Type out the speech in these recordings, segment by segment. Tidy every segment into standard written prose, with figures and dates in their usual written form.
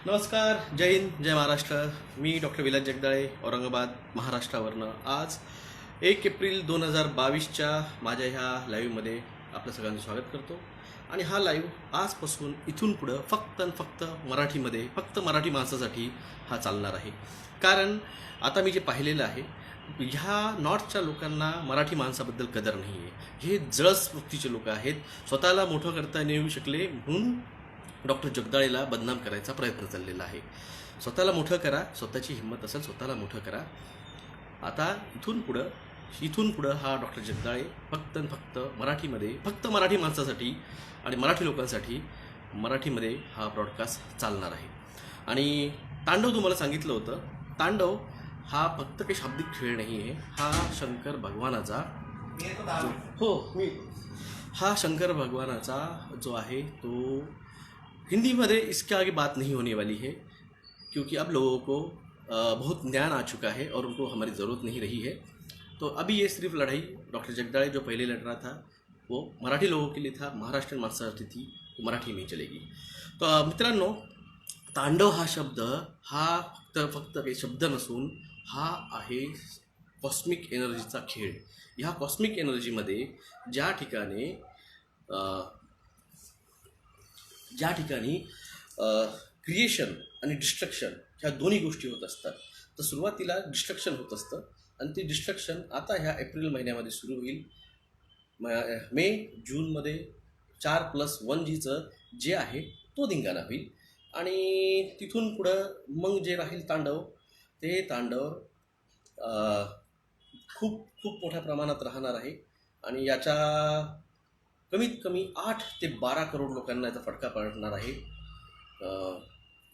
नमस्कार, जय हिंद, जय महाराष्ट्र. मी डॉक्टर विलास जगदाळे, औरंगाबाद, महाराष्ट्रावरनं. आज 1 एप्रिल 2022च्या माझ्या ह्या लाईव्हमध्ये आपलं सगळ्यांचं स्वागत करतो. आणि हा लाईव्ह आजपासून इथून पुढं फक्त आणि फक्त मराठीमध्ये, फक्त मराठी माणसासाठी हा चालणार आहे. कारण आता मी जे पाहिलेलं आहे, ह्या नॉर्थच्या लोकांना मराठी माणसाबद्दल कदर नाही आहे. हे जळस वृत्तीचे लोक आहेत. स्वतःला मोठं करता नाही येऊ शकले म्हणून डॉक्टर जगदाळेला बदनाम करायचा प्रयत्न चाललेला आहे. स्वतःला मोठं करा, स्वतःची हिंमत असेल स्वतःला मोठं करा. आता इथून पुढं हा डॉक्टर जगदाळे फक्त आणि फक्त मराठीमध्ये, फक्त मराठी माणसासाठी आणि मराठी लोकांसाठी मराठीमध्ये हा ब्रॉडकास्ट चालणार आहे. आणि तांडव तुम्हाला सांगितलं होतं, तांडव हा फक्त काही शाब्दिक खेळ नाही आहे. हा शंकर भगवानाचा हा शंकर भगवानाचा जो आहे तो हिंदी में इसके आगे बात नहीं होने वाली है, क्योंकि अब लोगों को बहुत ज्ञान आ चुका है और उनको हमारी ज़रूरत नहीं रही है. तो अभी ये सिर्फ लड़ाई डॉक्टर जगदाळे जो पहले लड़ रहा था वो मराठी लोगों के लिए था, महाराष्ट्र माणसासाठी थी, वो मराठी में चलेगी. तो मित्रांनो, तांडव हा शब्द हा फक्त काही शब्द नसून हा आहे कॉस्मिक एनर्जीचा खेळ. ह्या कॉस्मिक एनर्जीमध्ये ज्या ठिकाणी क्रिएशन आणि डिस्ट्रक्शन ह्या दोन्ही गोष्टी होत असतात. तर सुरुवातीला डिस्ट्रक्शन होत असतं आणि ते डिस्ट्रक्शन आता ह्या एप्रिल महिन्यामध्ये सुरू होईल. मे जूनमध्ये 4+1Gचं जे आहे तो धिंगाणा होईल. आणि तिथून पुढं मग जे राहील तांडव, ते तांडव खूप खूप मोठ्या प्रमाणात राहणार आहे. आणि याच्या कमीत कमी 8 ते 12 करोड लोकांना याचा फटका पडणार आहे.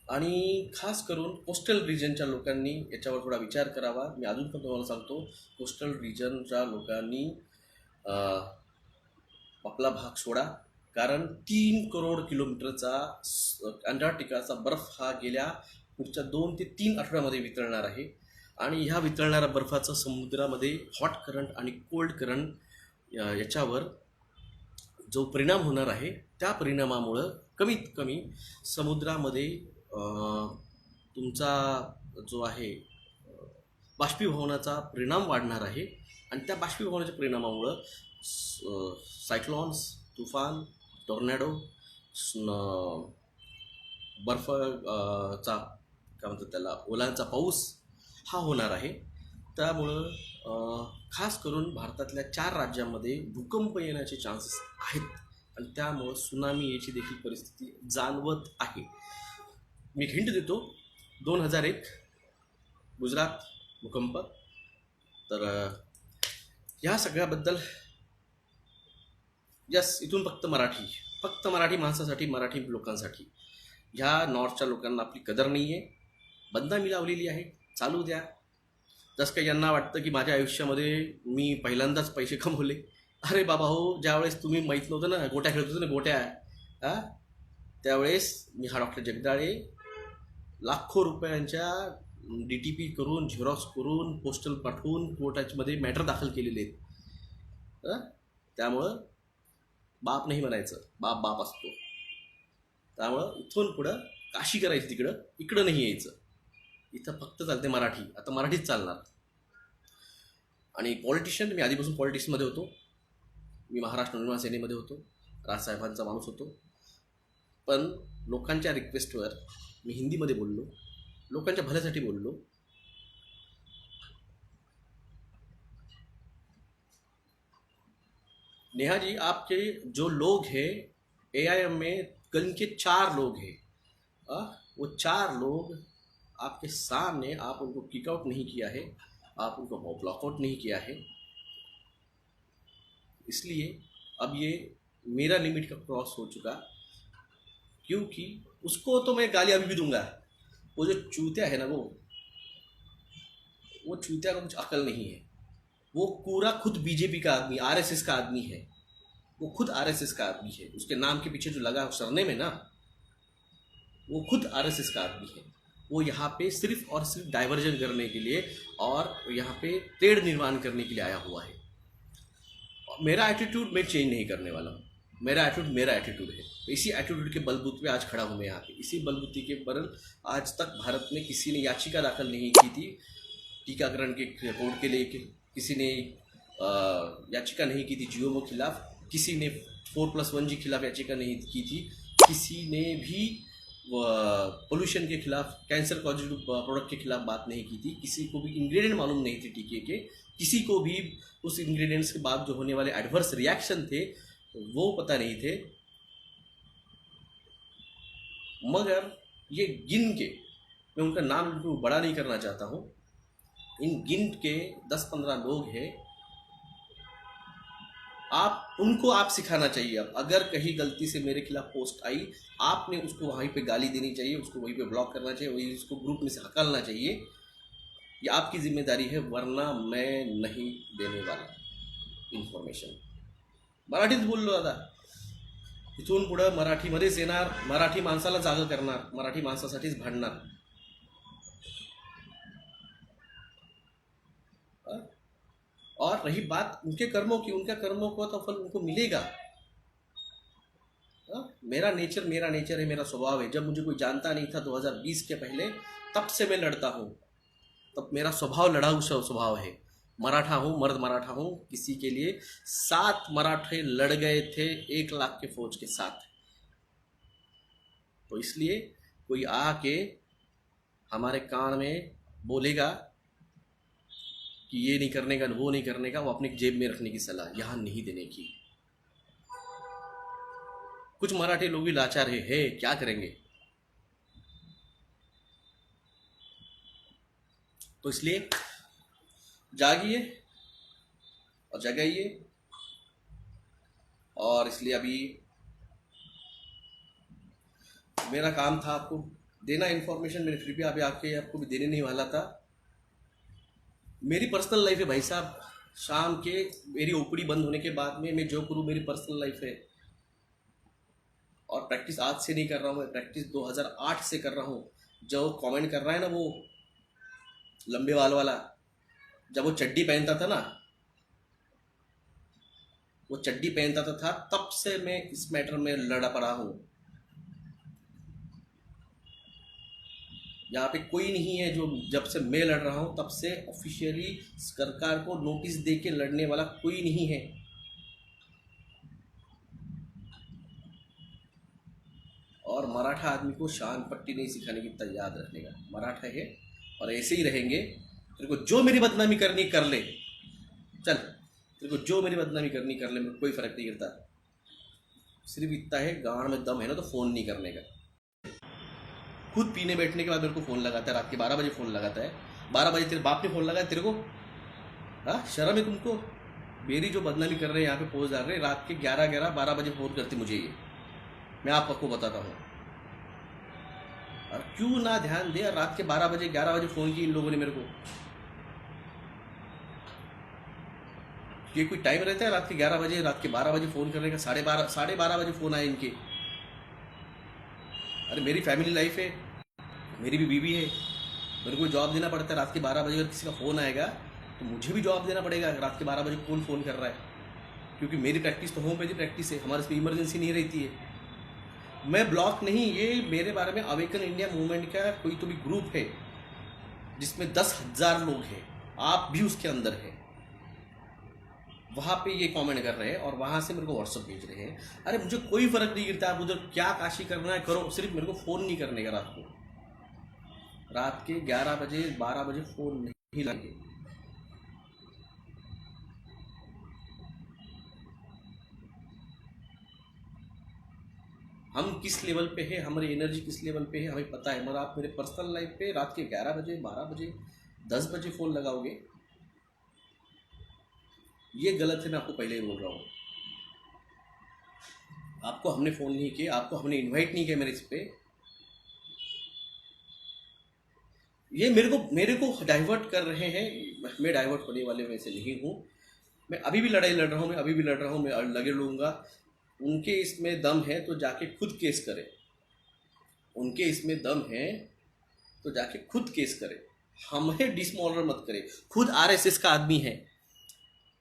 आणि खास करून कोस्टल रिजनच्या लोकांनी याच्यावर थोडा विचार करावा. मी अजून पण तुम्हाला सांगतो, कोस्टल रिजनच्या लोकांनी आपला भाग सोडा. कारण 3 करोड किलोमीटरचा अंटार्क्टिकाचा बर्फ हा गेल्या पुढच्या 2 ते 3 आठवड्यामध्ये वितळणार आहे. आणि ह्या वितळणाऱ्या बर्फाचं समुद्रामध्ये हॉट करंट आणि कोल्ड करंट याच्यावर जो परिणाम होणार आहे, त्या परिणामामुळं कमीत कमी समुद्रामध्ये तुमचा जो आहे बाष्पीभवनाचा परिणाम वाढणार आहे. आणि त्या बाष्पीभवनाच्या परिणामामुळं सायक्लॉन्स, तुफान, टॉर्नेडो, बर्फचा काय म्हणतात त्याला, ओलांचा पाऊस हा होणार आहे. त्यामुळं खास करून भारतातल्या 4 राज्यांमध्ये भूकंप येण्याचे चान्सेस आहेत. आणि त्यामुळं सुनामी याची देखील परिस्थिती जाणवत आहे. मी हिंट देतो, 2001 गुजरात भूकंप. तर ह्या सगळ्याबद्दल इथून फक्त मराठी माणसासाठी, मराठी लोकांसाठी. ह्या नॉर्थच्या लोकांना आपली कदर नाही आहे, बदनामी लावलेली आहे. चालू द्या. जसं काही यांना वाटतं की माझ्या आयुष्यामध्ये मी पहिल्यांदाच पैसे कमवले. अरे बाबा हो, ज्यावेळेस तुम्ही माहीत नव्हतं ना, गोट्या खेळत होतो ना, गोट्या, त्यावेळेस मी हा डॉक्टर जगदाळे लाखो रुपयांच्या DTP करून, झेरॉक्स करून, पोस्टल पाठवून कोर्टामध्ये मॅटर दाखल केलेले आहेत. त्यामुळं बाप नाही म्हणायचं, बाप असतो. त्यामुळं इथून पुढं काशी करायची, इकडं नाही यायचं. इथं फक्त चालते मराठी. आता मराठीच चालणार. आणि पॉलिटिशियन, मी आधीपासून पॉलिटिक्समध्ये होतो. मी महाराष्ट्र निर्माण सेनेमध्ये होतो, राजसाहेबांचा माणूस होतो. पण लोकांच्या रिक्वेस्टवर मी हिंदीमध्ये बोललो, लोकांच्या भल्यासाठी बोललो. नेहा जी, आपके जो लोग हैं AIM में, कल के 4 लोग हैं, वो 4 लोग आपके सामने, आप उनको किक आउट नहीं किया है, आप उनको ब्लॉकआउट नहीं किया है. इसलिए अब ये मेरा लिमिट का क्रॉस हो चुका. क्योंकि उसको तो मैं गाली अभी भी दूंगा. वो जो चूतिया है ना, वो चूतिया को कुछ अकल नहीं है. वो पूरा खुद BJP का आदमी, RSS का आदमी है. वो खुद RSS का आदमी है. उसके नाम के पीछे जो लगा सरनेम है ना, वो खुद RSS का आदमी है. वो यहाँ पे सिर्फ और सिर्फ डाइवर्जन करने के लिए और यहाँ पे ट्रेड निर्माण करने के लिए आया हुआ है. मेरा एटीट्यूड मैं चेंज नहीं करने वाला हूँ. मेरा एटीट्यूड है। इसी एटीट्यूड के बलबूते पे आज खड़ा हूँ मैं यहाँ पे। इसी बलबूते के पर आज तक भारत में किसी ने याचिका दाखिल नहीं की थी टीकाकरण के कोड के लिए, किसी ने याचिका नहीं की थी जियो के खिलाफ, किसी ने 4+1 के खिलाफ याचिका नहीं की थी, किसी ने भी पोल्यूशन के खिलाफ, कैंसर कॉजिटिव प्रोडक्ट के खिलाफ बात नहीं की थी, किसी को भी इंग्रेडिएंट मालूम नहीं थे टीके के, किसी को भी उस इंग्रेडिएंट्स के बाद जो होने वाले एडवर्स रिएक्शन थे वो पता नहीं थे। मगर ये गिन के, मैं उनका नाम बड़ा नहीं करना चाहता हूँ, इन गिन के 10-15 लोग हैं, आप सिखाना चाहिए। अब अगर कहीं गलती से मेरे खिलाफ पोस्ट आई, आपने उसको वहीं पे गाली देनी चाहिए, उसको वहीं पे ब्लॉक करना चाहिए, वहीं उसको ग्रुप में से हकालना चाहिए। ये आपकी जिम्मेदारी है, वरना मैं नहीं देने वाला इन्फॉर्मेशन। मराठीत बोललो दादा, इथून पुढं मराठीमध्येच येणार, मराठी माणसाला जागं करणार, मराठी माणसासाठीच भांडणार। और रही बात उनके कर्मों की, उनका कर्मों को तो फल उनको मिलेगा। मेरा नेचर है, मेरा स्वभाव है। जब मुझे कोई जानता नहीं था 2020 के पहले, तब से मैं लड़ता हूँ। तब मेरा स्वभाव लड़ाऊ स्वभाव है। मराठा हूँ, मर्द मराठा हूँ। किसी के लिए 7 मराठे लड़ गए थे 1 लाख के फौज के साथ। तो इसलिए कोई आके हमारे कान में बोलेगा कि ये नहीं करने का, वो नहीं करने का, वो अपने जेब में रखने की सलाह यहाँ नहीं देने की। कुछ मराठी लोग भी लाचार है, क्या करेंगे। तो इसलिए जागिए और जगाइए। और इसलिए अभी मेरा काम था आपको देना इन्फॉर्मेशन। मैंने कृपया अभी आपको भी देने नहीं वाला था। मेरी पर्सनल लाइफ है भाई साहब। शाम के मेरी ओपीडी बंद होने के बाद में मैं जो करूँ मेरी पर्सनल लाइफ है। और प्रैक्टिस आज से नहीं कर रहा हूँ मैं, प्रैक्टिस 2008 से कर रहा हूँ। जो कमेंट कर रहा है ना वो लंबे बाल वाला, जब वो चड्डी पहनता था ना, वो चड्डी पहनता था, तब से मैं इस मैटर में लड़ा पड़ा हूँ। यहाँ पे कोई नहीं है जो, जब से मैं लड़ रहा हूँ तब से ऑफिशियली सरकार को नोटिस दे के लड़ने वाला कोई नहीं है। और मराठा आदमी को शान पट्टी नहीं सिखाने की याद रखने का। मराठा है और ऐसे ही रहेंगे। तेरे को जो मेरी बदनामी करनी कर ले, चल, तेरे को जो मेरी बदनामी करनी कर ले, मेरे को कोई फर्क नहीं करता। सिर्फ इतना है, गांड में दम है ना तो फ़ोन नहीं करने का। खुद पीने बैठने के बाद मेरे को फ़ोन लगाता है, रात के 12 बजे फ़ोन लगाता है। 12 बजे तेरे बाप ने फ़ोन लगाया तेरे को? हाँ, शर्म है तुमको? मेरी जो बदनामी कर रहे हैं यहाँ पे पोस्ट डाल रहे हैं, रात के 11-12 बजे फ़ोन करते मुझे। ये मैं आपको बताता हूँ। और क्यों ना ध्यान दे, रात के 12 बजे 11 बजे फ़ोन की इन लोगों ने मेरे को। ये कोई टाइम रहता है रात के 11 बजे, रात के 12 बजे फ़ोन करने का? 12:30 बजे फ़ोन आए इनके। अरे मेरी फैमिली लाइफ है, मेरी भी बीवी है, मेरे को जॉब देना पड़ता है। रात के 12 बजे अगर किसी का फ़ोन आएगा तो मुझे भी जॉब देना पड़ेगा। रात के 12 बजे कौन फ़ोन कर रहा है? क्योंकि मेरी प्रैक्टिस तो होम्योपैथी प्रैक्टिस है, हमारे इसमें इमरजेंसी नहीं रहती है। मैं ब्लॉक नहीं, ये मेरे बारे में अवेकन इंडिया मूवमेंट का कोई तो भी ग्रुप है जिसमें 10,000 लोग हैं, आप भी उसके अंदर हैं। वहाँ पे ये कमेंट कर रहे हैं और वहाँ से मेरे को व्हाट्सअप भेज रहे हैं। अरे मुझे कोई फ़र्क नहीं गिरता, आप उधर क्या काशी करना है करो, सिर्फ मेरे को फ़ोन नहीं करने का। रात के 11 बजे 12 बजे फ़ोन नहीं लगे। हम किस लेवल पे है, हमारी एनर्जी किस लेवल पे है हमें पता है। मगर आप मेरे पर्सनल लाइफ पे रात के 11 बजे 12 बजे 10 बजे फ़ोन लगाओगे, ये गलत है। मैं आपको पहले ही बोल रहा हूँ। आपको हमने फ़ोन नहीं किया, आपको हमने इनवाइट नहीं किया मेरे इस पे। ये मेरे को डाइवर्ट कर रहे हैं। मैं डाइवर्ट होने वाले में से नहीं हूँ। मैं अभी भी लड़ाई लड़ रहा हूँ, मैं लगे लूँगा। उनके इसमें दम है तो जाके खुद केस करे, उनके इसमें दम है तो जाके खुद केस करे, हमें डिसमॉलर मत करे। खुद आरएसएस का आदमी है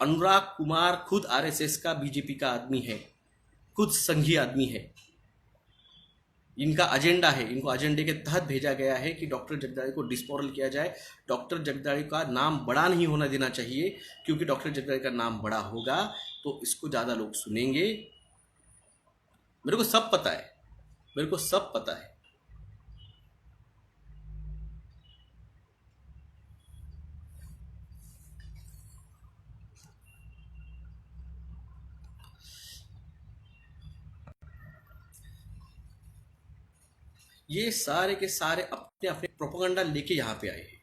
अनुराग कुमार, खुद आरएसएस का बीजेपी का आदमी है। खुद संघीय आदमी है, इनका एजेंडा है, इनको एजेंडे के तहत भेजा गया है कि डॉक्टर जगदाळे को डिसमोरल किया जाए। डॉक्टर जगदाळे का नाम बड़ा नहीं होना देना चाहिए, क्योंकि डॉक्टर जगदाळे का नाम बड़ा होगा तो इसको ज़्यादा लोग सुनेंगे। मेरे को सब पता है, मेरे को सब पता है। ये सारे के सारे अपने अपने प्रोपेगेंडा लेके यहाँ पे आए हैं,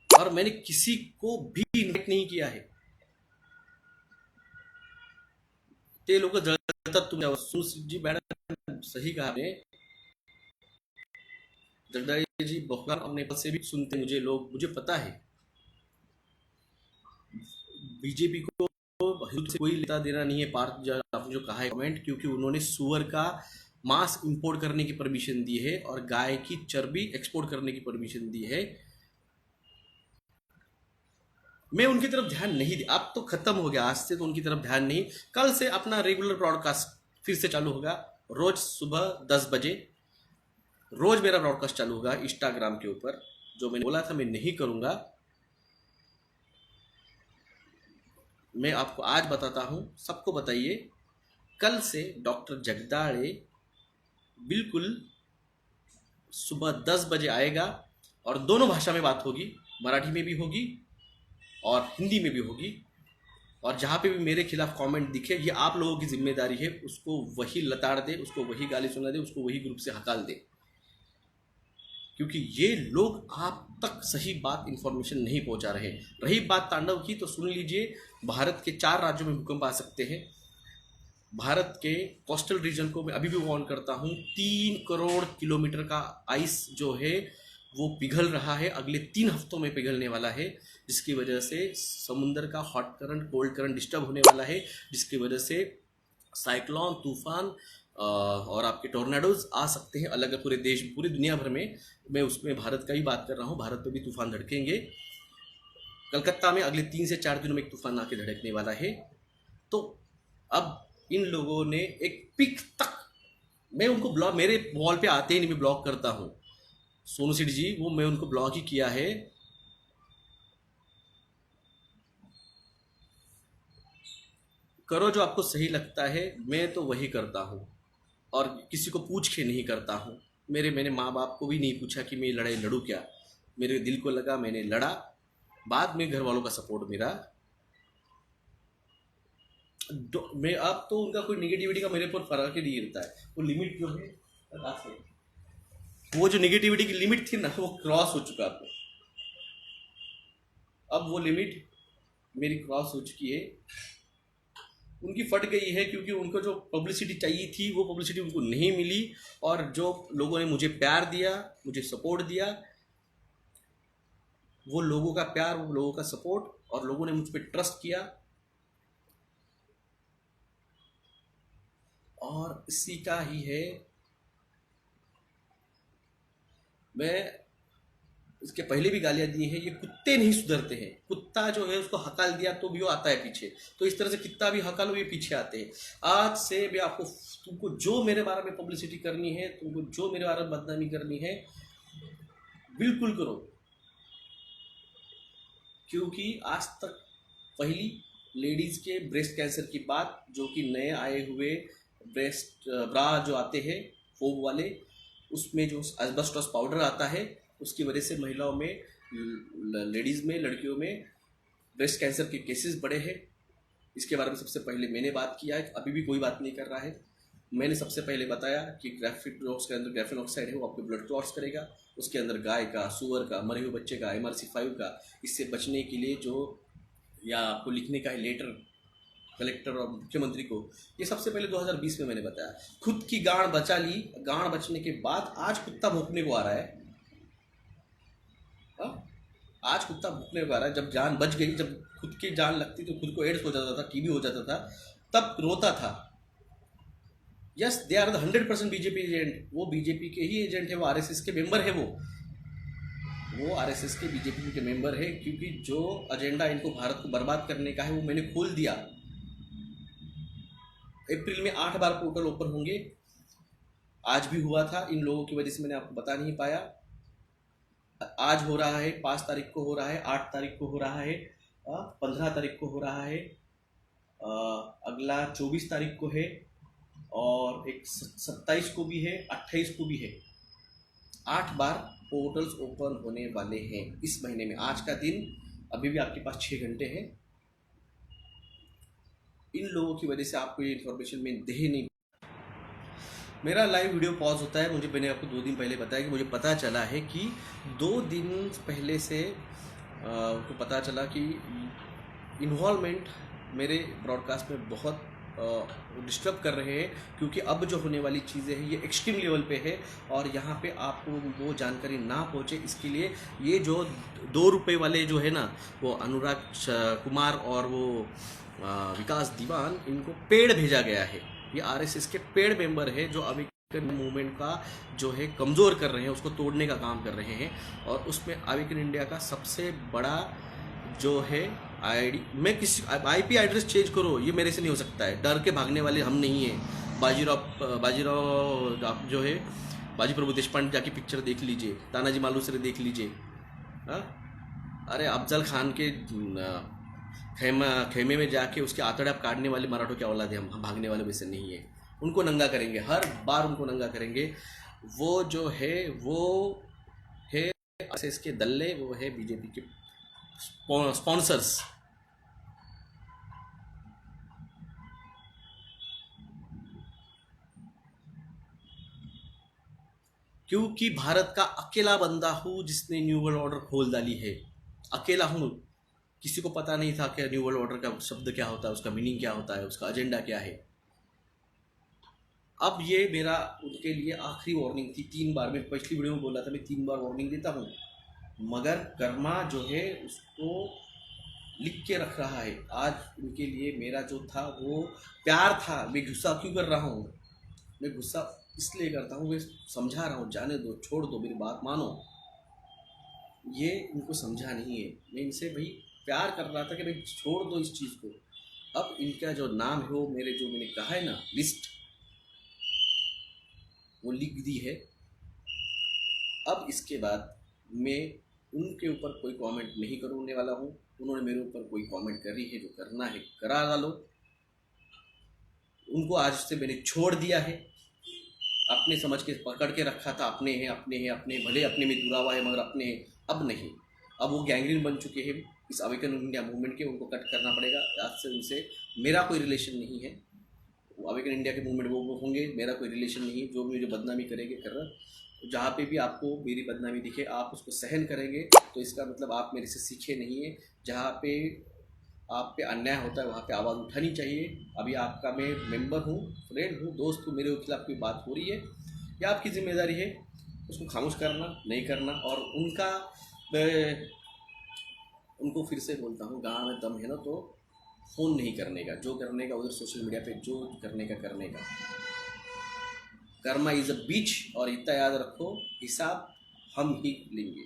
और मैंने किसी को भी इन्वाइट नहीं किया है। ते लोक जळतात तुमच्यावर। सुजी मॅडम सही कहा आपने, जगदाळे जी बहुत अपने पद से भी सुनते मुझे लोग, मुझे पता है। बीजेपी को हिंदू से कोई लेता देना नहीं है। पार्थ आपने जो कहा है कमेंट, क्योंकि उन्होंने सुअर का मांस इंपोर्ट करने की परमिशन दी है और गाय की चर्बी एक्सपोर्ट करने की परमिशन दी है। मैं उनकी तरफ ध्यान नहीं दी, अब तो खत्म हो गया, आज से तो उनकी तरफ ध्यान नहीं। कल से अपना रेगुलर ब्रॉडकास्ट फिर से चालू होगा, रोज सुबह 10 बजे रोज मेरा ब्रॉडकास्ट चालू होगा इंस्टाग्राम के ऊपर। जो मैंने बोला था मैं नहीं करूंगा, मैं आपको आज बताता हूं, सबको बताइए। कल से डॉक्टर जगदाळे बिल्कुल सुबह 10 बजे आएगा और दोनों भाषा में बात होगी, मराठी में भी होगी और हिंदी में भी होगी। और जहाँ पे भी मेरे खिलाफ कमेंट दिखे, ये आप लोगों की जिम्मेदारी है, उसको वही लताड़ दे, उसको वही गाली सुना दे, उसको वही ग्रुप से हकाल दे, क्योंकि ये लोग आप तक सही बात इंफॉर्मेशन नहीं पहुंचा रहे। रही बात तांडव की, तो सुन लीजिए, भारत के 4 राज्यों में भूकंप आ सकते हैं। भारत के कोस्टल रीजन को मैं अभी भी वार्न करता हूँ, 3 करोड़ किलोमीटर का आइस जो है वो पिघल रहा है, अगले 3 हफ्तों में पिघलने वाला है, जिसकी वजह से समुंदर का hot current cold current disturb होने वाला है, जिसकी वजह से साइक्लोन, तूफान और आपके टोर्नाडोज आ सकते हैं अलग पूरे देश, पूरी दुनिया भर में। मैं उसमें भारत का ही बात कर रहा हूँ, भारत में भी तूफान धड़केंगे। कलकत्ता में अगले 3 से 4 दिनों में एक तूफान आके धड़कने वाला है। तो अब इन लोगों ने एक पिक तक, मैं उनको ब्लॉक, मेरे वॉल पे आते ही नहीं, मैं ब्लॉक करता हूँ सोनू सेठ जी, वो मैं उनको ब्लॉक ही किया है। करो जो आपको सही लगता है, मैं तो वही करता हूँ और किसी को पूछ के नहीं करता हूँ। मैंने माँ बाप को भी नहीं पूछा कि मैं लड़ाई लड़ूँ क्या, मेरे दिल को लगा मैंने लड़ा, बाद में घर वालों का सपोर्ट मेरा। मैं अब तो उनका कोई निगेटिविटी का मेरे पर फर्क ही नहीं गिरता है। वो लिमिट जो है, वो जो निगेटिविटी की लिमिट थी ना, वो क्रॉस हो चुका है। अब वो लिमिट मेरी क्रॉस हो चुकी है, उनकी फट गई है, क्योंकि उनको जो पब्लिसिटी चाहिए थी वो पब्लिसिटी उनको नहीं मिली। और जो लोगों ने मुझे प्यार दिया, मुझे सपोर्ट दिया, वो लोगों का प्यार, वो लोगों का सपोर्ट, और लोगों ने मुझ पर ट्रस्ट किया, और इसी का ही है। मैं इसके पहले भी गालियां दी हैं, ये कुत्ते नहीं सुधरते हैं। कुत्ता जो है उसको हकाल दिया तो भी वो आता है पीछे, तो इस तरह से कितना भी हकालो ये पीछे आते हैं। आज से मैं आपको, तुमको जो मेरे बारे में पब्लिसिटी करनी है, तुमको जो मेरे बारे में बदनामी करनी है, बिल्कुल करो, क्योंकि आज तक पहली लेडीज के ब्रेस्ट कैंसर की बात, जो कि नए आए हुए ब्रेस्ट ब्रा जो आते हैं फोब वाले, उसमें जो एस्बेस्टोस पाउडर आता है, उसकी वजह से महिलाओं में, लेडीज़ में, लड़कियों में ब्रेस्ट कैंसर के केसेस बढ़े हैं। इसके बारे में सबसे पहले मैंने बात किया है, अभी भी कोई बात नहीं कर रहा है। मैंने सबसे पहले बताया कि ग्राफिक ड्रग्स के अंदर ग्राफिन ऑक्साइड है, वो आपके ब्लड क्लॉट्स करेगा। उसके अंदर गाय का, सुअर का, मरे हुए बच्चे का, MRC5 का, इससे बचने के लिए जो, या आपको लिखने का है लेटर कलेक्टर और मुख्यमंत्री को, ये सबसे पहले 2020 में मैंने बताया। खुद की गांड बचा ली, गांड बचने के बाद आज कुत्ता भौंकने को आ रहा है। आज कुत्ता भूखने को आ रहा है। जब जान बच गई, जब खुद की जान लगती तो खुद को एड्स हो जाता था, TB हो जाता था, तब रोता था। Yes, they are the 100% BJP agent, वो बीजेपी के ही एजेंट है, वो RSS के मेंबर है, वो RSS के बीजेपी के मेंबर है, क्योंकि जो एजेंडा इनको भारत को बर्बाद करने का है वो मैंने खोल दिया। अप्रैल में 8 बार पोर्टल ओपन होंगे। आज भी हुआ था, इन लोगों की वजह से मैंने आपको बता नहीं पाया। आज हो रहा है, 5 तारीख को हो रहा है, 8 तारीख को हो रहा है, 15 तारीख को हो रहा है, अगला 24 तारीख को है, और एक 27 को भी है, 28 को भी है। 8 बार पोर्टल्स ओपन होने वाले हैं इस महीने में। आज का दिन अभी भी आपके पास 6 घंटे हैं। इन लोगों की वजह से आपको ये इन्फॉर्मेशन मैं दे नहीं। मेरा लाइव वीडियो पॉज होता है, मैंने आपको 2 दिन पहले बताया कि मुझे पता चला है कि 2 दिन पहले से तो पता चला कि इन्वॉल्वमेंट मेरे ब्रॉडकास्ट में बहुत डिस्टर्ब कर रहे हैं, क्योंकि अब जो होने वाली चीज़ें हैं ये एक्सट्रीम लेवल पे है, और यहाँ पे आपको वो जानकारी ना पहुँचे इसके लिए ये जो 2 रुपये वाले जो है ना, वो अनुराग कुमार और वो विकास दीवान, इनको पेड़ भेजा गया है। ये आरएसएस के पेड़ मेंबर है जो अवेकन मूवमेंट का जो है कमज़ोर कर रहे हैं, उसको तोड़ने का काम कर रहे हैं। और उसमें अवेकन इंडिया का सबसे बड़ा जो है आईडी, मैं किसी आईपी एड्रेस चेंज करो ये मेरे से नहीं हो सकता है। डर के भागने वाले हम नहीं हैं। बाजीराव आप जो है बाजी प्रभु देशपांडे जाके पिक्चर देख लीजिए, तानाजी मालूसरे देख लीजिए। अरे अफजल खान के खेमे में जाके उसके आतड़े काटने वाले मराठों की औलाद है हम भागने वाले वैसे नहीं है। उनको नंगा करेंगे, हर बार उनको नंगा करेंगे। वो जो है वो है आरएसएस के दल्ले, वो है बीजेपी के स्पॉन्सर्स। क्योंकि भारत का अकेला बंदा हूँ जिसने न्यू वर्ल्ड ऑर्डर खोल डाली है, अकेला हूँ। किसी को पता नहीं था कि न्यू वर्ल्ड ऑर्डर का शब्द क्या होता है, उसका मीनिंग क्या होता है, उसका एजेंडा क्या है। अब ये मेरा उनके लिए आखिरी वार्निंग थी। 3 बार, मैं पिछली वीडियो में बोला था मैं 3 बार वार्निंग देता हूँ, मगर कर्मा जो है उसको लिख के रख रहा है। आज उनके लिए मेरा जो था वो प्यार था। मैं गुस्सा क्यों कर रहा हूँ? मैं गुस्सा इसलिए करता हूँ, मैं समझा रहा हूँ, जाने दो, छोड़ दो, मेरी बात मानो। ये इनको समझा नहीं है। मैं इनसे भाई प्यार कर रहा था कि भाई छोड़ दो इस चीज़ को। अब इनका जो नाम है वो मेरे जो मैंने कहा है ना लिस्ट, वो लिख दी है। अब इसके बाद मैं उनके ऊपर कोई कमेंट नहीं करने वाला हूँ। उन्होंने मेरे ऊपर कोई कमेंट करी है, जो करना है करा डालो। उनको आज से मैंने छोड़ दिया है। अपने समझ के पकड़ के रखा था, अपने हैं अपने हैं अपने, भले अपने में जुड़ा है मगर अपने हैं। अब नहीं, अब वो गैंग्रीन बन चुके हैं इस अवेकन इंडिया मूवमेंट के। उनको कट करना पड़ेगा। आज से उनसे मेरा कोई रिलेशन नहीं है। अवेकन इंडिया के मूवमेंट वो होंगे, मेरा कोई रिलेशन नहीं। जो भी मुझे बदनामी करेंगे कर रहा, जहाँ पे भी आपको मेरी बदनामी दिखे आप उसको सहन करेंगे, तो इसका मतलब आप मेरे से सीखे नहीं है। जहाँ पे आप पे अन्याय होता है वहाँ पे आवाज़ उठानी चाहिए। अभी आपका मैं मेंबर हूँ, फ्रेंड हूँ, दोस्त हूँ, मेरे खिलाफ कोई बात हो रही है या आपकी जिम्मेदारी है उसको खामोश करना, नहीं करना। और उनको फिर से बोलता हूँ, गाँव में दम है ना तो फ़ोन नहीं करने का, जो करने का उधर सोशल मीडिया पे जो करने का करने का। कर्मा इज़ अ बीच, और इतना याद रखो, हिसाब हम ही लेंगे,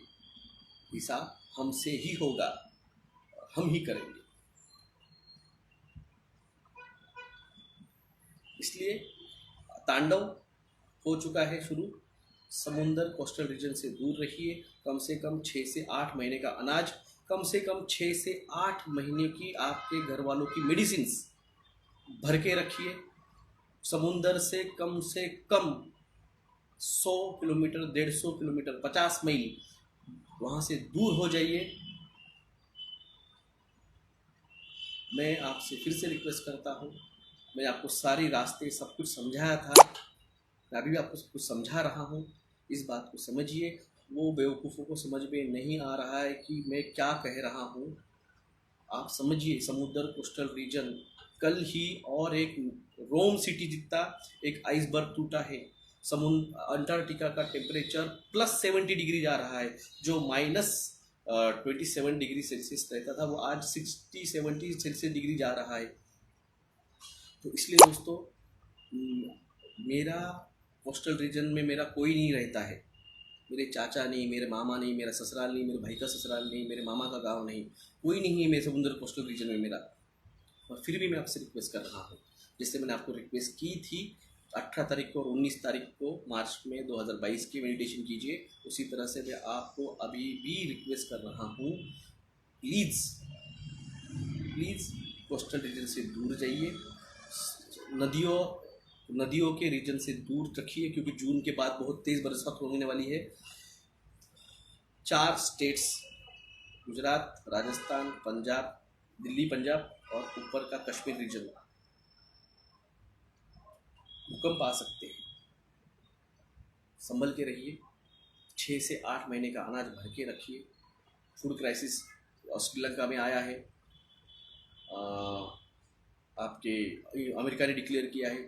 हिसाब हमसे ही होगा, हम ही करेंगे। इसलिए तांडव हो चुका है शुरू। समुंदर कोस्टल रीजन से दूर रहिए। कम से कम 6 से 8 महीने का अनाज, कम से कम 6 से 8 महीने की आपके घर वालों की मेडिसिन भर के रखिए। समुंदर से कम 100 किलोमीटर, 150 किलोमीटर, 50 मील वहाँ से दूर हो जाइए। मैं आपसे फिर से रिक्वेस्ट करता हूँ, मैं आपको सारी रास्ते सब कुछ समझाया था, मैं अभी भी आपको सब कुछ समझा रहा हूँ। इस बात को समझिए। वो बेवकूफ़ों को समझ में नहीं आ रहा है कि मैं क्या कह रहा हूँ। आप समझिए, समुद्र कोस्टल रीजन, कल ही और एक रोम सिटी जितना एक आइसबर्ग टूटा है। अंटार्कटिका का टेम्परेचर +70 डिग्री जा रहा है। जो -27 डिग्री सेल्सियस रहता था वो आज 60-70 सेल्सियस डिग्री जा रहा है। तो इसलिए दोस्तों, मेरा कोस्टल रीजन में मेरा कोई नहीं रहता है। मेरे चाचा नहीं, मेरे मामा नहीं, मेरा ससुराल नहीं, मेरे भाई का ससुराल नहीं, मेरे मामा का गांव नहीं, कोई नहीं है मेरे समुद्र कोस्टल रीजन में मेरा। और फिर भी मैं आपसे रिक्वेस्ट कर रहा हूँ, जिससे मैंने आपको रिक्वेस्ट की थी 18 तारीख को और 19 तारीख को मार्च में 2022 की मेडिटेशन कीजिए। उसी तरह से मैं आपको अभी भी रिक्वेस्ट कर रहा हूँ, प्लीज़ प्लीज़ कोस्टल रीजन से दूर जाइए, नदियों के रीजन से दूर रखिए, क्योंकि जून के बाद बहुत तेज़ बरसात होने वाली है। 4 स्टेट्स गुजरात, राजस्थान, पंजाब, दिल्ली पंजाब और ऊपर का कश्मीर रीजन भूकंप आ सकते हैं। संभल के रहिए, 6 से 8 महीने का अनाज भर के रखिए। फूड क्राइसिस श्रीलंका में आया है, आपके अमेरिका ने डिक्लेयर किया है,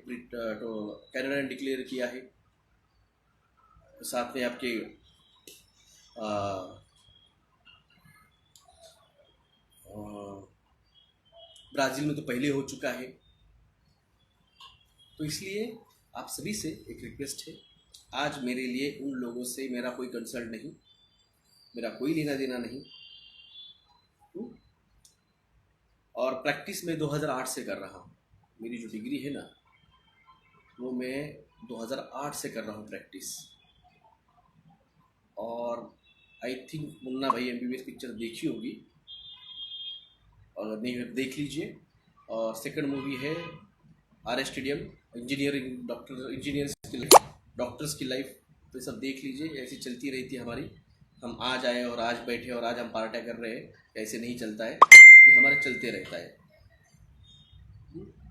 तो कनाडा ने डिक्लेयर किया है, साथ में आपके ब्राज़ील में तो पहले हो चुका है। तो इसलिए आप सभी से एक रिक्वेस्ट है, आज मेरे लिए उन लोगों से मेरा कोई कंसर्न नहीं, मेरा कोई लेना देना नहीं, और प्रैक्टिस मैं 2008 से कर रहा हूँ। मेरी जो डिग्री है ना, वो मैं 2008 से कर रहा हूँ प्रैक्टिस। और आई थिंक मुन्ना भाई MBBS पिक्चर देखी होगी, और नहीं देख लीजिए। और सेकंड मूवी है RS स्टेडियम, इंजीनियरिंग डॉक्टर्स की लाइफ, तो सब देख लीजिए। ऐसी चलती रही थी हमारी, हम आज आए और आज बैठे और आज हम पार्टियाँ कर रहे हैं, ऐसे नहीं चलता है, ये हमारा चलते रहता है।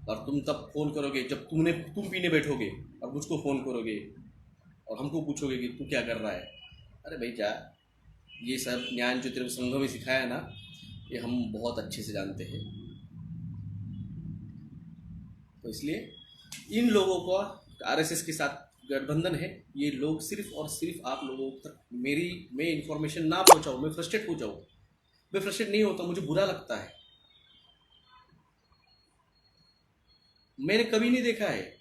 और तुम तब फ़ोन करोगे जब तुम पीने बैठोगे और मुझको फ़ोन करोगे और हमको पूछोगे कि तू क्या कर रहा है। अरे भाई जा, ये सब ज्ञान जो तेरे को संघ में सिखाया ना, ये हम बहुत अच्छे से जानते हैं। तो इसलिए इन लोगों का RSS के साथ गठबंधन है। ये लोग सिर्फ और सिर्फ आप लोगों तक मैं इन्फॉर्मेशन ना पहुंचाऊं, मैं फ्रस्ट्रेट हो जाऊं। मैं फ्रस्ट्रेट नहीं होता, मुझे बुरा लगता है। मैंने कभी नहीं देखा है,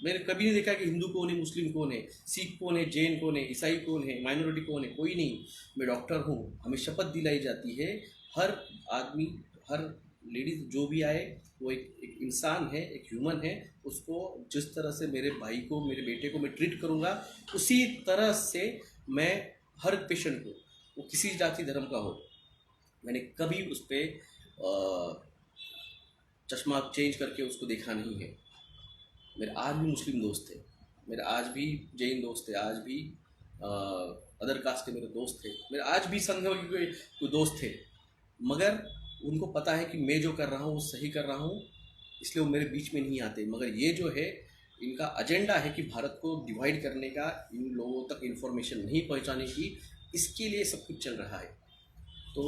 मैंने कभी नहीं देखा कि हिंदू कौन है, मुस्लिम कौन है, सिख कौन है, जैन कौन है, ईसाई कौन है, माइनॉरिटी कौन है, कोई नहीं। मैं डॉक्टर हूँ, हमें शपथ दिलाई जाती है, हर आदमी, हर लेडीज जो भी आए वो एक इंसान है, एक ह्यूमन है। उसको जिस तरह से मेरे भाई को, मेरे बेटे को मैं ट्रीट करूँगा, उसी तरह से मैं हर पेशेंट को, वो किसी जाति धर्म का हो, मैंने कभी उस पर चश्मा चेंज करके उसको देखा नहीं है। मेरे आज भी मुस्लिम दोस्त थे, मेरे आज भी जैन दोस्त थे, आज भी अदर कास्ट के मेरे दोस्त थे, मेरे आज भी संघ के दोस्त थे, मगर उनको पता है कि मैं जो कर रहा हूँ वो सही कर रहा हूँ, इसलिए वो मेरे बीच में नहीं आते। मगर ये जो है, इनका एजेंडा है कि भारत को डिवाइड करने का, इन लोगों तक इन्फॉर्मेशन नहीं पहुँचाने की, इसके लिए सब कुछ चल रहा है। तो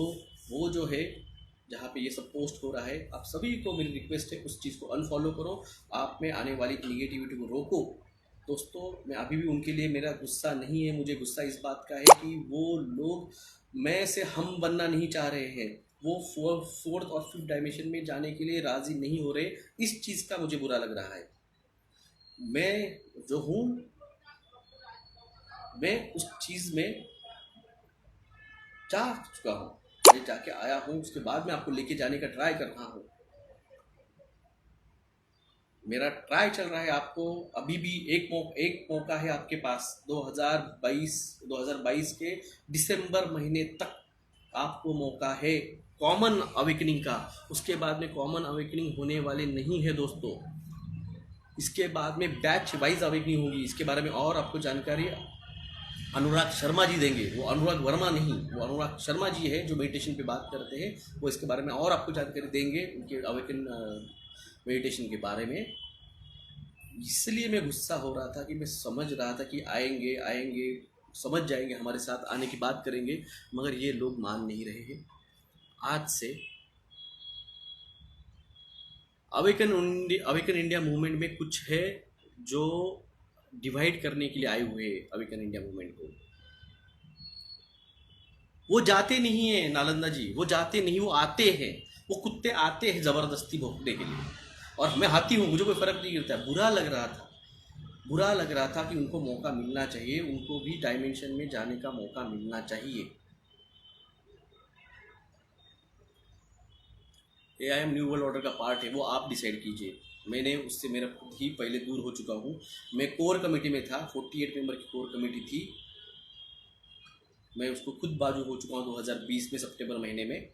वो जो है, जहाँ पे ये सब पोस्ट हो रहा है, आप सभी को मेरी रिक्वेस्ट है, उस चीज़ को अनफॉलो करो, आप में आने वाली निगेटिविटी को रोको। दोस्तों, मैं अभी भी उनके लिए, मेरा गुस्सा नहीं है, मुझे गुस्सा इस बात का है कि वो लोग मैं से हम बनना नहीं चाह रहे हैं, वो फोर्थ और फिफ्थ डायमेंशन में जाने के लिए राज़ी नहीं हो रहे। इस चीज़ का मुझे बुरा लग रहा है। मैं जो हूँ, मैं उस चीज़ में जा चुका हूँ, मैं जाके आया हूँ, उसके बाद मैं आपको लेके जाने का ट्राई कर रहा हूँ। मेरा ट्राई चल रहा है। आपको अभी भी एक मौका है आपके पास, 2022 के दिसंबर महीने तक आपको मौका है कॉमन अवेकनिंग का। उसके बाद में कॉमन अवेकनिंग होने वाले नहीं है दोस्तों, इसके बाद में बैच वाइज अवेकनिंग होगी। इसके बारे में और आपको जानकारी अनुराग शर्मा जी देंगे, वो अनुराग वर्मा नहीं, वो अनुराग शर्मा जी है जो मेडिटेशन पे बात करते हैं, वो इसके बारे में और आपको जानकारी देंगे, उनके अवेकन मेडिटेशन के बारे में। इसलिए मैं गुस्सा हो रहा था कि मैं समझ रहा था कि आएंगे समझ जाएंगे, हमारे साथ आने की बात करेंगे, मगर ये लोग मान नहीं रहे हैं। आज से अवेकन इंडिया मूवमेंट में कुछ है जो डिवाइड करने के लिए आए हुए हैं। अवेकन इंडिया मूवमेंट को वो जाते नहीं है नालंदा जी, वो जाते नहीं, वो आते हैं, वो कुत्ते आते हैं ज़बरदस्ती भोंकने के लिए, और मैं हाथी हूँ, मुझे कोई फ़र्क नहीं गिरता है। बुरा लग रहा था कि उनको मौका मिलना चाहिए, उनको भी डायमेंशन में जाने का मौका मिलना चाहिए। AIM न्यू वर्ल्ड ऑर्डर का पार्ट है वो आप डिसाइड कीजिए। मैंने उससे मेरा खुद ही पहले दूर हो चुका हूँ। मैं कोर कमेटी में था, 48 मेंबर की कोर कमेटी थी, मैं उसको खुद बाजू हो चुका हूँ 2020 में सितंबर महीने में।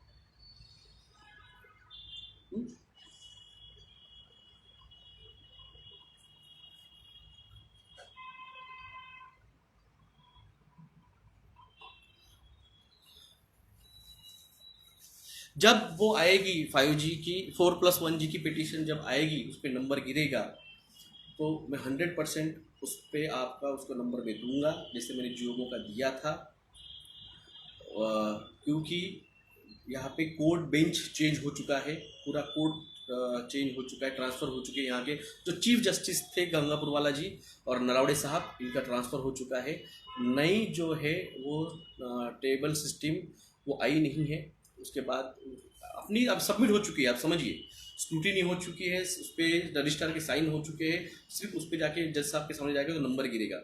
जब वो आएगी 5G की 4+1G की पिटीशन जब आएगी, उस पर नंबर गिरेगा तो मैं 100% उस पर आपका उसको नंबर मैं दूंगा, जैसे मैंने जियोमो का दिया था। क्योंकि यहाँ पे कोर्ट बेंच चेंज हो चुका है, पूरा कोर्ट चेंज हो चुका है, ट्रांसफ़र हो चुके हैं। यहाँ के जो चीफ जस्टिस थे गंगापुर वाला जी और नलावड़े साहब, इनका ट्रांसफ़र हो चुका है। नई जो है वो टेबल सिस्टम वो आई नहीं है। उसके बाद अपनी अब सबमिट हो चुकी है, आप समझिए, स्क्रूटिनी हो चुकी है, उस पर रजिस्ट्रार के साइन हो चुके हैं, सिर्फ उस पर जाके जज साहब के सामने जाके तो नंबर गिरेगा।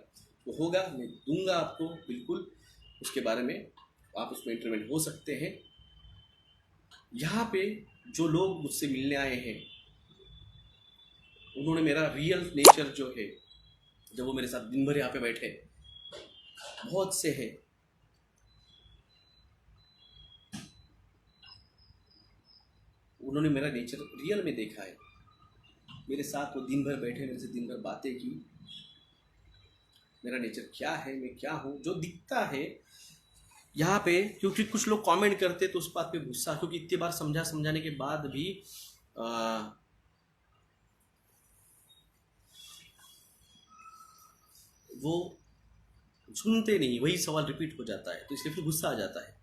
वो होगा, मैं दूंगा आपको बिल्कुल, उसके बारे में आप उसमें इंटरवेंट हो सकते हैं। यहाँ पे जो लोग मुझसे मिलने आए हैं, उन्होंने मेरा रियल नेचर जो है, जब वो मेरे साथ दिन भर यहाँ पे बैठे, बहुत से हैं, उन्होंने मेरा नेचर रियल में देखा है। मेरे साथ वो दिन भर बैठे, मेरे से दिन भर बातें की, मेरा नेचर क्या है, मैं क्या हूँ, जो दिखता है यहाँ पे। क्योंकि कुछ लोग कमेंट करते तो उस बात पे गुस्सा, क्योंकि इतनी बार समझाने के बाद भी वो सुनते नहीं, वही सवाल रिपीट हो जाता है, तो इसलिए फिर गुस्सा आ जाता है।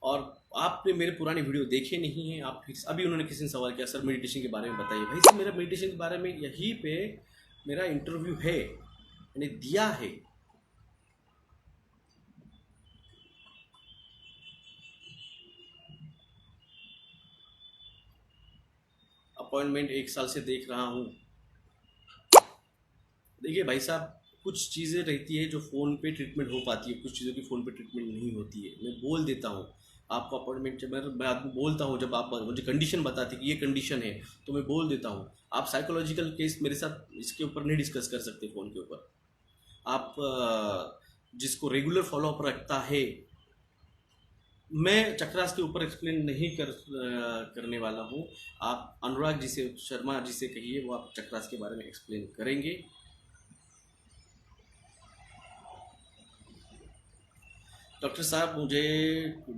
और आपने मेरे पुराने वीडियो देखे नहीं हैं, आप फिर अभी उन्होंने किसी ने सवाल किया सर मेडिटेशन के बारे में बताइए। भाई साहब, मेरा मेडिटेशन के बारे में यहीं पे मेरा इंटरव्यू है, मैंने दिया है। अपॉइंटमेंट 1 साल से देख रहा हूँ। देखिए भाई साहब, कुछ चीज़ें रहती है जो फ़ोन पे ट्रीटमेंट हो पाती है, कुछ चीज़ों की फ़ोन पे ट्रीटमेंट नहीं होती है। मैं बोल देता हूँ आपको अपॉइंटमेंट, जब मैं आपको बोलता हूँ, जब आप मुझे कंडीशन बताते कि ये कंडीशन है तो मैं बोल देता हूँ। आप साइकोलॉजिकल केस मेरे साथ इसके ऊपर नहीं डिस्कस कर सकते फ़ोन के ऊपर। आप जिसको रेगुलर फॉलोअप रखता है, मैं चक्रास के ऊपर एक्सप्लेन नहीं करने वाला हूँ। आप अनुराग जी से, शर्मा जी से कहिए, वो आप चक्रास के बारे में एक्सप्लेन करेंगे। डॉक्टर साहब, मुझे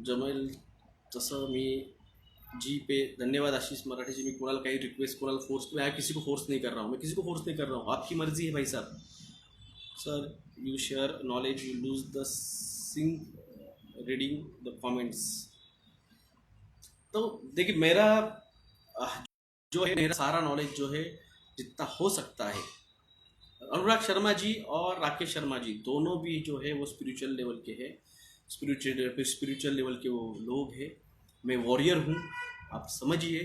जमेल तसं मी जी पे धन्यवाद। आशीष मराठी जी, मी कोणाला काही रिक्वेस्ट, कोणाला फोर्स, मैं किसी को फोर्स नहीं कर रहा हूँ, मैं किसी को फोर्स नहीं कर रहा हूँ, आपकी मर्जी है भाई साहब। Sir you share knowledge, you lose the sing reading the comments. तो देखिए, मेरा जो है, मेरा सारा नॉलेज जो है, जितना हो सकता है, अनुराग शर्मा जी और राकेश शर्मा जी दोनों भी जो है वो स्पिरिचुअल लेवल के हैं, स्पिरिचुअल लेवल के वो लोग हैं। मैं वॉरियर हूँ, आप समझिए,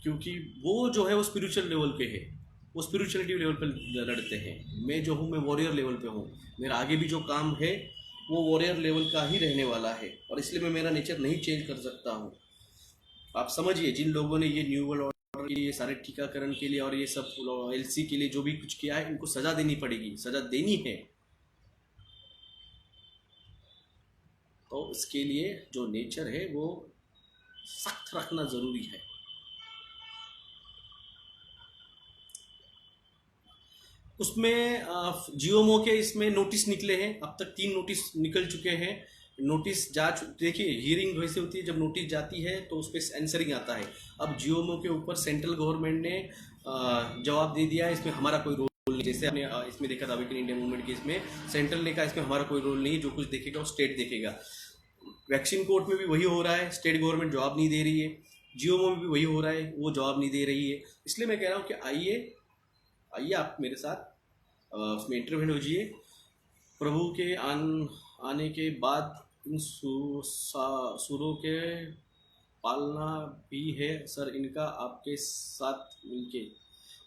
क्योंकि वो जो है वो स्पिरिचुअल लेवल के है, वो स्पिरिचुअलिटी लेवल पर लड़ते हैं। मैं जो हूँ, मैं वॉरियर लेवल पे हूँ। मेरा आगे भी जो काम है वो वॉरियर लेवल का ही रहने वाला है, और इसलिए मैं मेरा नेचर नहीं चेंज कर सकता हूँ। आप समझिए, जिन लोगों ने ये न्यू वर्ल्ड ऑर्डर के लिए, सारे टीकाकरण के लिए और ये सब LC के लिए जो भी कुछ किया है, इनको सजा देनी पड़ेगी, सजा देनी है। तो इसके लिए जो नेचर है वो सख्त रखना ज़रूरी है। उसमें जियोमो के इसमें नोटिस निकले हैं, अब तक 3 नोटिस निकल चुके हैं। नोटिस देखिए, हियरिंग वैसे होती है, जब नोटिस जाती है तो उस पर आंसरिंग आता है। अब जियोमो के ऊपर सेंट्रल गवर्नमेंट ने जवाब दे दिया है, इसमें हमारा कोई रोल नहीं। जैसे आपने इसमें देखा था अवेकन इंडिया मूवमेंट के, इसमें सेंट्रल ने कहा इसमें हमारा कोई रोल नहीं, जो कुछ देखेगा वो स्टेट देखेगा। वैक्सीन कोर्ट में भी वही हो रहा है, स्टेट गवर्नमेंट जवाब नहीं दे रही है। जियोमो में भी वही हो रहा है, वो जवाब नहीं दे रही है। इसलिए मैं कह रहा हूँ कि आइए आप मेरे साथ उसमें इंटरव्यू होजिए। प्रभु के आने के बाद इन सुरों के पालना भी है सर, इनका आपके साथ मिलके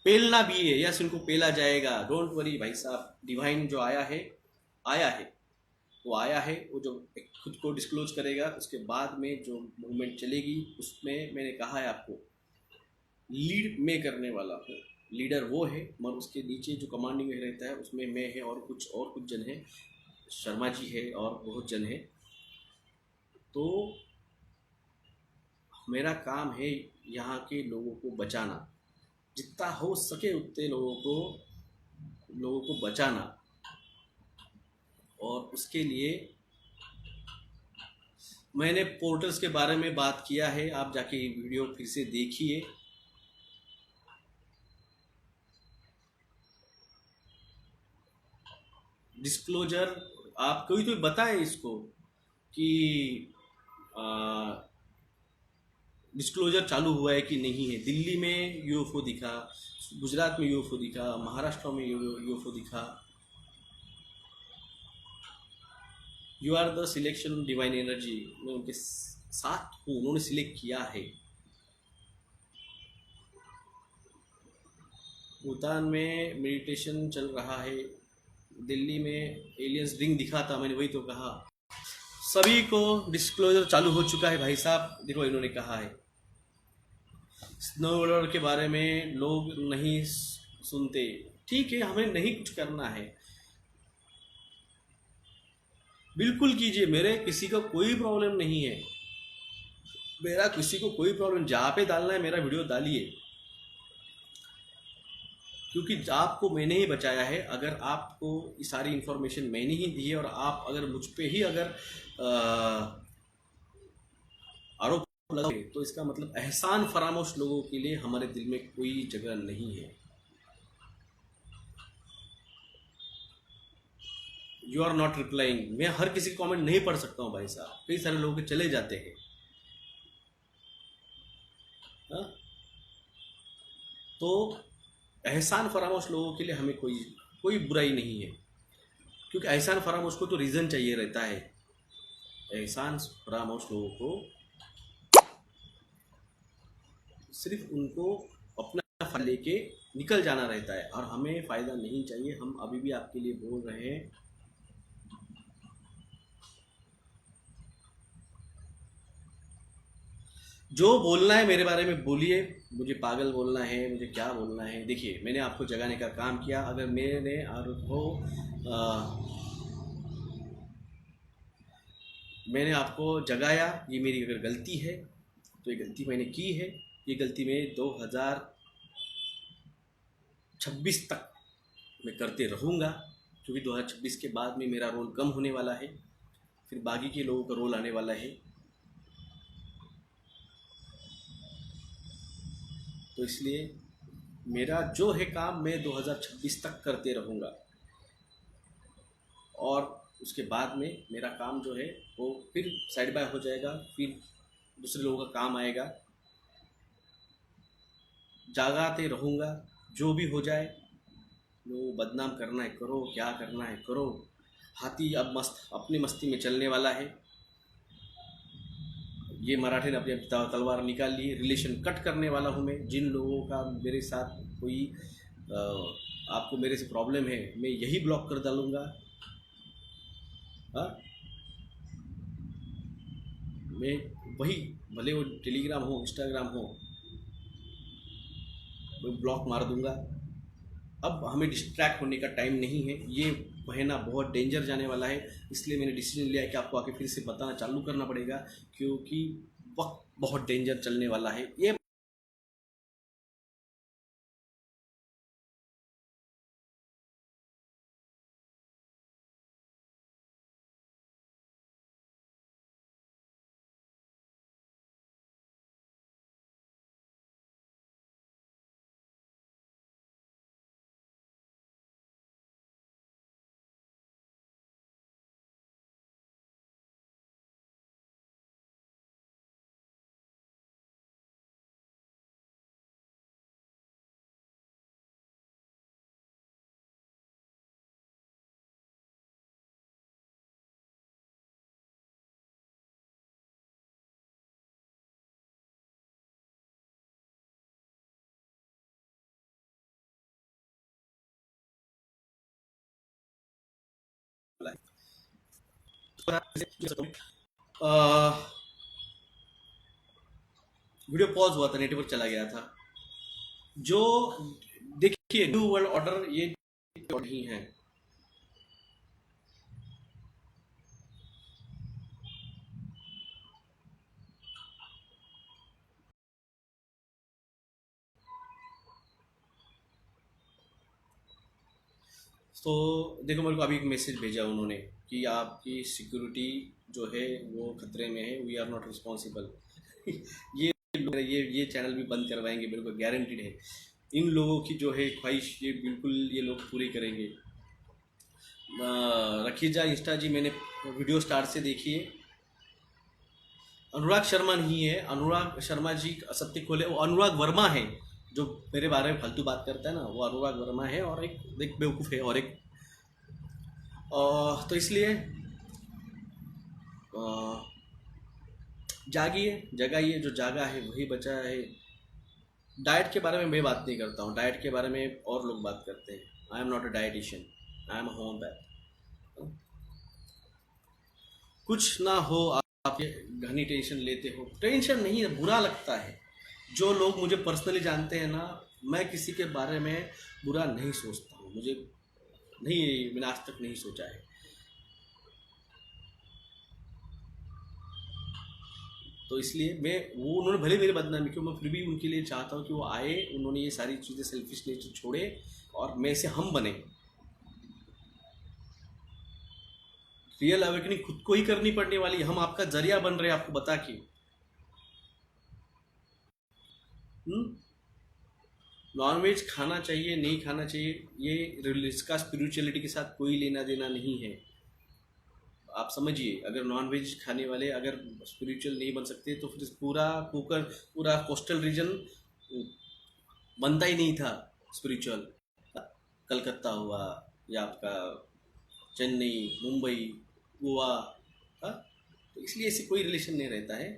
पेलना भी है। यस, इनको पेला जाएगा, डोंट वरी भाई साहब। डिवाइन जो आया है, वो आया है, वो जो खुद को डिस्क्लोज करेगा, उसके बाद में जो मूवमेंट चलेगी उसमें मैंने कहा है आपको लीड मैं करने वाला हूँ। लीडर वो है, मगर उसके नीचे जो कमांडिंग में रहता है उसमें मैं है और कुछ जन है, शर्मा जी है और बहुत जन है। तो मेरा काम है यहाँ के लोगों को बचाना, जितना हो सके उतने लोगों को बचाना। और उसके लिए मैंने पोर्टल्स के बारे में बात किया है, आप जाके ये वीडियो फिर से देखिए। डिस्क्लोजर, आप कोई तो बताए इसको कि डिस्क्लोजर चालू हुआ है कि नहीं है। दिल्ली में यूएफओ दिखा, गुजरात में यूएफओ दिखा, महाराष्ट्र में यूएफओ दिखा। You are the selection divine energy, मैं उनके साथ हूँ, उन्होंने सिलेक्ट किया है। भूटान में मेडिटेशन चल रहा है, दिल्ली में एलियंस रिंग दिखा था, मैंने वही तो कहा। सभी को डिस्क्लोजर चालू हो चुका है भाई साहब। देखो इन्होंने कहा है स्नो वर्ल्ड के बारे में लोग नहीं सुनते, ठीक है, हमें नहीं कुछ करना है, बिल्कुल कीजिए, मेरे किसी का कोई प्रॉब्लम नहीं है, मेरा किसी को कोई प्रॉब्लम, जहाँ पे डालना है मेरा वीडियो डालिए, क्योंकि आपको मैंने ही बचाया है। अगर आपको ये सारी इन्फॉर्मेशन मैंने ही दी है और आप अगर मुझ पे ही अगर आरोप लगाओगे तो इसका मतलब एहसान फरामोश लोगों के लिए हमारे दिल में कोई जगह नहीं है। यू आर नॉट रिप्लाइंग, मैं हर किसी का कमेंट नहीं पढ़ सकता हूँ भाई साहब, कई सारे लोग चले जाते हैं। हाँ? तो एहसान फरामोश लोगों के लिए हमें कोई कोई बुराई नहीं है, क्योंकि एहसान फरामोश को तो रीज़न चाहिए रहता है। एहसान फरामोश लोगों को सिर्फ उनको अपना फ़ायदा लेके निकल जाना रहता है, और हमें फ़ायदा नहीं चाहिए। हम अभी भी आपके लिए बोल रहे हैं, जो बोलना है मेरे बारे में बोलिए, मुझे पागल बोलना है, मुझे क्या बोलना है। देखिए मैंने आपको जगाने का काम किया, अगर मैंने आपको मैंने आपको जगाया, ये मेरी अगर गलती है तो ये गलती मैंने की है। ये गलती मैं 2026 तक मैं करते रहूँगा, क्योंकि 2026 के बाद में मेरा रोल कम होने वाला है, फिर बाकी के लोगों का रोल आने वाला है। तो इसलिए मेरा जो है काम मैं 2026 तक करते रहूँगा, और उसके बाद में मेरा काम जो है वो फिर साइड बाय हो जाएगा, फिर दूसरे लोगों का काम आएगा। जागाते रहूँगा, जो भी हो जाए, लोग बदनाम करना है करो, क्या करना है करो। हाथी अब मस्त अपनी मस्ती में चलने वाला है। ये मराठे ने अपनी तलवार निकाल ली, रिलेशन कट करने वाला हूँ मैं। जिन लोगों का मेरे साथ कोई आपको मेरे से प्रॉब्लम है, मैं यही ब्लॉक कर डालूँगा। हाँ, मैं वही, भले वो टेलीग्राम हो इंस्टाग्राम हो, मैं ब्लॉक मार दूंगा। अब हमें डिस्ट्रैक्ट होने का टाइम नहीं है, ये महीना बहुत डेंजर जाने वाला है। इसलिए मैंने डिसीजन लिया है कि आपको आके फिर से बताना चालू करना पड़ेगा, क्योंकि वक्त बहुत डेंजर चलने वाला है। ये वीडियो पॉज हुआ था, नेटवर्क चला गया था। जो देखिए न्यू वर्ल्ड ऑर्डर ये नहीं है। तो देखो, मेरे को अभी एक मैसेज भेजा उन्होंने कि आपकी सिक्योरिटी जो है वो खतरे में है, वी आर नॉट रिस्पॉन्सिबल। ये चैनल भी बंद करवाएंगे, मेरे को गारंटीड है। इन लोगों की जो है ख्वाहिश ये बिल्कुल ये लोग पूरी करेंगे। रखीजा इंस्टा जी, मैंने वीडियो स्टार्ट से देखी है। अनुराग शर्मा नहीं है, अनुराग शर्मा जी सत्य खोले, वो अनुराग वर्मा है जो मेरे बारे में फालतू बात करता है ना, वो अनुराग वर्मा है, और एक बेवकूफ़ है, और एक तो इसलिए जागिए, जगाइए, जो जागा है वही बचा है। डाइट के बारे में मैं बात नहीं करता हूँ, डाइट के बारे में और लोग बात करते हैं। I am not a dietitian, I am a homeopath. कुछ ना हो, आप घनी टेंशन लेते हो। टेंशन नहीं है, बुरा लगता है। जो लोग मुझे पर्सनली जानते हैं ना, मैं किसी के बारे में बुरा नहीं सोचता हूँ, मुझे नहीं, मैंने आज तक नहीं सोचा है। तो इसलिए मैं वो, उन्होंने भले मेरी बदनामी क्यों, मैं फिर भी उनके लिए चाहता हूँ कि वो आए, उन्होंने ये सारी चीज़ें सेल्फिश नेचर छोड़े और मैं से हम बने। रियल अवेकनिंग खुद को ही करनी पड़ने वाली, हम आपका जरिया बन रहे हैं आपको बता के। नॉनवेज खाना चाहिए नहीं खाना चाहिए, ये इसका स्पिरिचुअलिटी के साथ कोई लेना देना नहीं है। आप समझिए, अगर नॉनवेज खाने वाले अगर स्पिरिचुअल नहीं बन सकते तो फिर पूरा कोस्टल रीजन बनता ही नहीं था स्पिरिचुअल। कलकत्ता हुआ या आपका चेन्नई, मुंबई, गोवा, हाँ? तो इसलिए ऐसे कोई रिलेशन नहीं रहता है।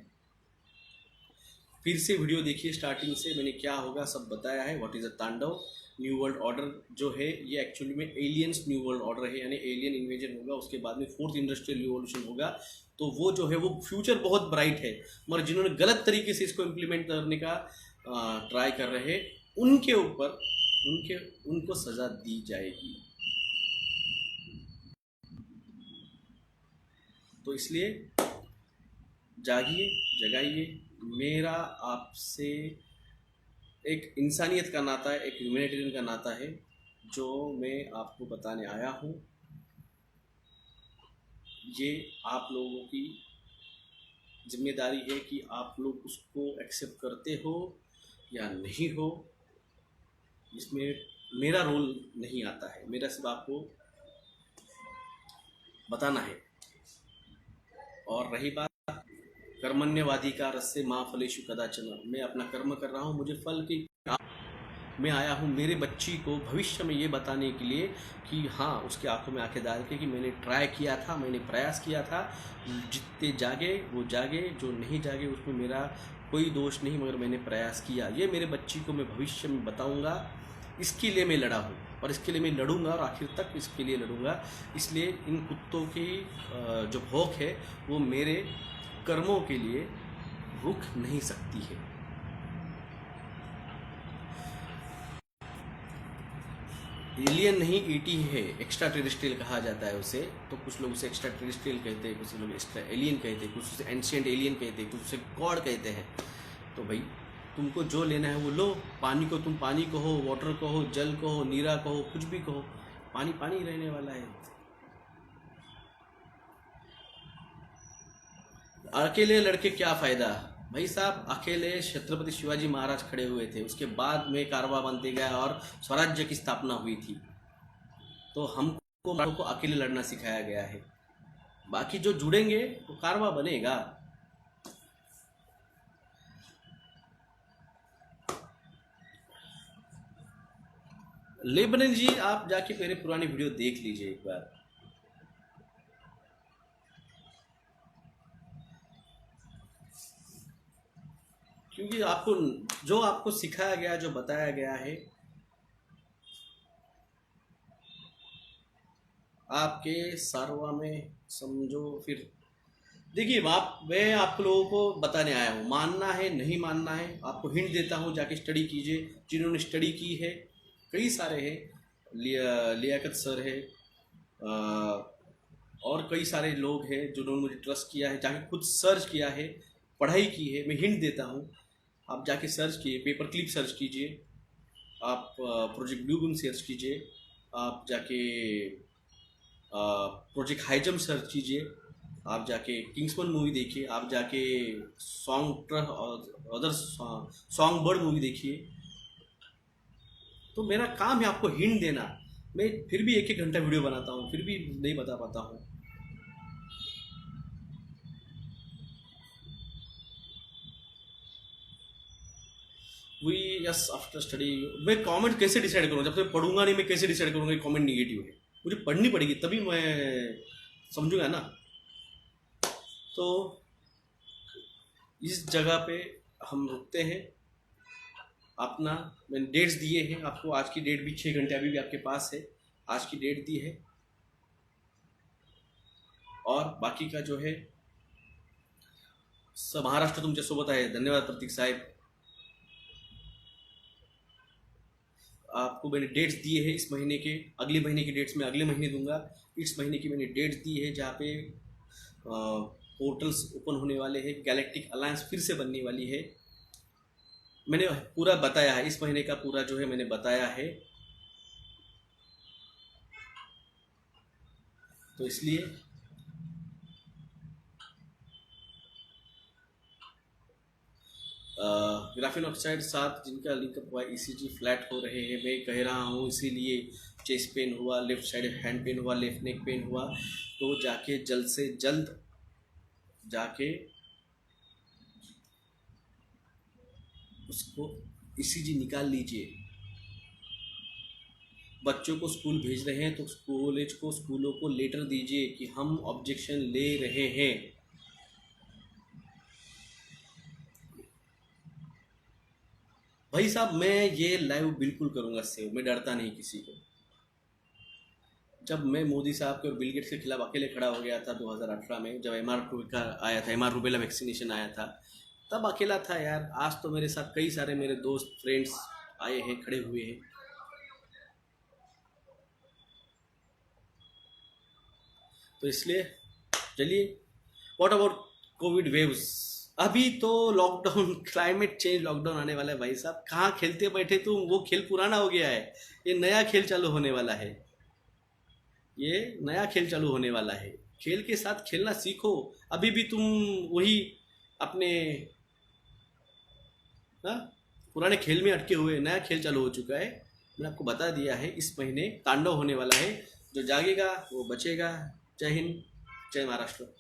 फिर से वीडियो देखिए स्टार्टिंग से, मैंने क्या होगा सब बताया है। व्हाट इज़ अ तांडव। न्यू वर्ल्ड ऑर्डर जो है ये एक्चुअली में एलियंस न्यू वर्ल्ड ऑर्डर है, यानी एलियन इन्वेजन होगा, उसके बाद में 4th इंडस्ट्रियल रिवॉल्यूशन होगा। तो वो जो है वो फ्यूचर बहुत ब्राइट है, मगर जिन्होंने गलत तरीके से इसको इम्प्लीमेंट करने का ट्राई कर रहे हैं उनके ऊपर उनको सज़ा दी जाएगी। तो इसलिए जागिए, जगाइए। मेरा आपसे एक इंसानियत का नाता है, एक ह्यूमैनिटेरियन का नाता है, जो मैं आपको बताने आया हूँ। ये आप लोगों की जिम्मेदारी है कि आप लोग उसको एक्सेप्ट करते हो या नहीं हो, इसमें मेरा रोल नहीं आता है। मेरा सिर्फ आपको बताना है। और रही बात कर्मण्यवादी का रस्से माँ फलेशु कदाचन, मैं अपना कर्म कर रहा हूँ, मुझे फल की, मैं आया हूँ मेरे बच्ची को भविष्य में ये बताने के लिए कि हाँ, उसके आंखों में आंखें डाल के कि मैंने ट्राई किया था, मैंने प्रयास किया था। जितने जागे वो जागे, जो नहीं जागे उसमें मेरा कोई दोष नहीं, मगर मैंने प्रयास किया। ये मेरे बच्ची को मैं भविष्य में बताऊँगा। इसके लिए मैं लड़ा हूँ और इसके लिए मैं लड़ूंगा और आखिर तक इसके लिए लड़ूंगा। इसलिए इन कुत्तों की जो भौंक है वो मेरे कर्मों के लिए रुक नहीं सकती है। एलियन नहीं, ईटी है, एक्स्ट्रा टेरेस्ट्रियल कहा जाता है उसे। तो कुछ लोग उसे एक्स्ट्रा टेरेस्ट्रियल कहते हैं, कुछ लोग एक्स्ट्रा एलियन कहते हैं, कुछ उसे एंशिएंट एलियन कहते हैं, कुछ उसे गॉड कहते हैं। तो भाई तुमको जो लेना है वो लो। पानी को तुम पानी कहो, वाटर कहो, जल कहो, नीरा कहो, कुछ भी कहो, पानी पानी रहने वाला है। अकेले लड़के क्या फ़ायदा भाई साहब। अकेले छत्रपति शिवाजी महाराज खड़े हुए थे, उसके बाद में कारवा बनते गया और स्वराज्य की स्थापना हुई थी। तो हमको अकेले लड़ना सिखाया गया है। बाकी जो जुड़ेंगे तो कारवा बनेगा। लेबनन जी, आप जाके मेरे पुरानी वीडियो देख लीजिए एक बार। क्योंकि आपको सिखाया गया, जो बताया गया है, आपके सारवा में समझो फिर। देखिए मैं आप लोगों को बताने आया हूँ, मानना है नहीं मानना है, आपको हिंट देता हूँ, जाके स्टडी कीजिए। जिन्होंने स्टडी की है कई सारे हैं, लियाकत सर है, और कई सारे लोग हैं जिन्होंने मुझे ट्रस्ट किया है, जाके खुद सर्च किया है, पढ़ाई की है। मैं हिंट देता हूँ, आप जाके सर्च कीजिए, पेपर क्लिप सर्च कीजिए, आप प्रोजेक्ट ब्लू बूम सर्च कीजिए, आप जाके प्रोजेक्ट हाईजम सर्च कीजिए, आप जाके किंग्समैन मूवी देखिए, आप जाके song other song bird movie देखिए। तो मेरा काम है आपको हिंट देना। मैं फिर भी 1-1 घंटा वीडियो बनाता हूँ, फिर भी नहीं बता पाता हूँ। We yes after study. मैं कमेंट कैसे डिसाइड करूँगा जब तक पढ़ूंगा नहीं? मैं कैसे डिसाइड करूँगा कि कमेंट निगेटिव है? मुझे पढ़नी पड़ेगी तभी मैं समझूंगा ना। तो इस जगह पे हम रुकते हैं अपना। मैंने डेट्स दिए हैं आपको, आज की डेट भी 6 घंटे अभी भी आपके पास है, आज की डेट दी है। और बाकी का जो है सब महाराष्ट्र तुमच्या सोबत आहे। धन्यवाद प्रतीक साहेब। आपको मैंने डेट्स दिए हैं इस महीने के, अगले महीने की डेट्स मैं अगले महीने दूंगा। इस महीने की मैंने डेट्स दी है जहाँ पे पोर्टल्स ओपन होने वाले हैं, गैलेक्टिक अलायंस फिर से बनने वाली है। मैंने पूरा बताया है, इस महीने का पूरा जो है मैंने बताया है। तो इसलिए ग्राफीन ऑक्साइड 7 जिनका लिंकअप हुआ, ईसीजी फ्लैट हो रहे हैं। मैं कह रहा हूँ इसीलिए चेस्ट पेन हुआ, लेफ्ट साइड हैंड पेन हुआ, लेफ्ट नेक पेन हुआ, तो जाके जल्द से जल्द जाके उसको ईसीजी निकाल लीजिए। बच्चों को स्कूल भेज रहे हैं तो कॉलेज को, स्कूलों को लेटर दीजिए कि हम ऑब्जेक्शन ले रहे हैं। भाई साहब मैं ये लाइव बिल्कुल करूंगा सेव, मैं डरता नहीं किसी को। जब मैं मोदी साहब के और बिल गेट्स के खिलाफ अकेले खड़ा हो गया था 2018 में, जब एमआर का आया था, एमआर रूबेला वैक्सीनेशन आया था, तब अकेला था यार। आज तो मेरे साथ कई सारे मेरे दोस्त फ्रेंड्स आए हैं, खड़े हुए हैं। तो इसलिए चलिए, व्हाट अबाउट कोविड वेव्स? अभी तो लॉकडाउन, क्लाइमेट चेंज लॉकडाउन आने वाला है भाई साहब। कहाँ खेलते बैठे तुम? वो खेल पुराना हो गया है, ये नया खेल चालू होने वाला है। ये नया खेल चालू होने वाला है। खेल के साथ खेलना सीखो। अभी भी तुम वही अपने ना पुराने खेल में अटके हुए, नया खेल चालू हो चुका है। मैंने आपको बता दिया है, इस महीने तांडव होने वाला है। जो जागेगा वो बचेगा। जय हिंद, जय महाराष्ट्र।